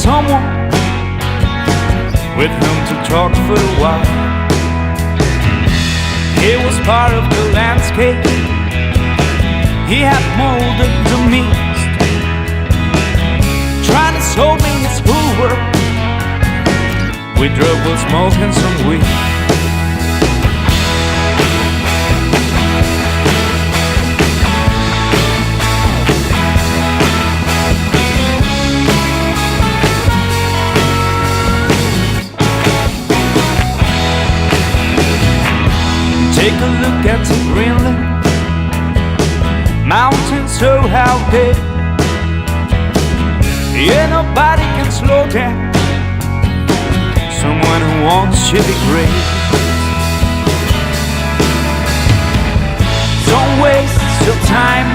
someone with whom to talk for a while. He was part of the landscape. He had molded the mist, trying to show me his full world. We drove with smoke and some weed. Take a look at the Greenland mountains, so how big. Yeah, nobody can slow down someone who wants to be great. Don't waste your time.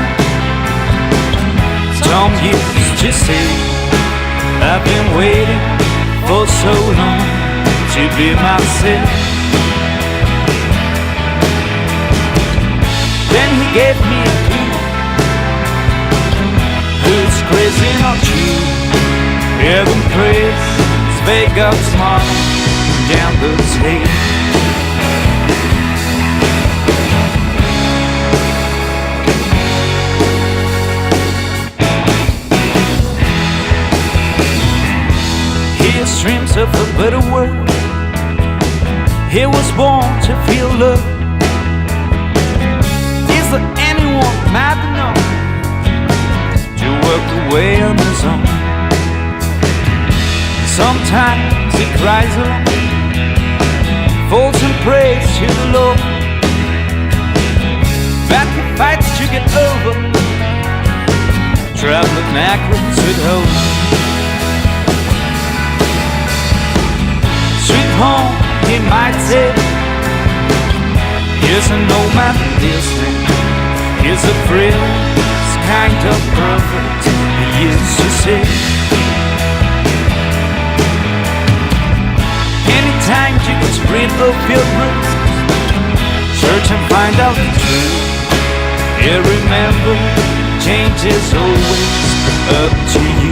Tom used to say, I've been waiting for so long to be myself. Then he gave me a clue. Who's crazy, not you? Heaven praise his fake up smile down the tape. He has dreams of a better world. He was born to feel love. Is there anyone mad enough to work away on his own? Sometimes he cries alone, falls and prays to the Lord, that he fights to get over, traveling backwards with hope. Sweet home, he might say, here's an old man listening. Here's a friend, it's kind of perfect, he used to say. Anytime you can spread of your roots, search and find out the truth. Yeah, remember, change is always up to you.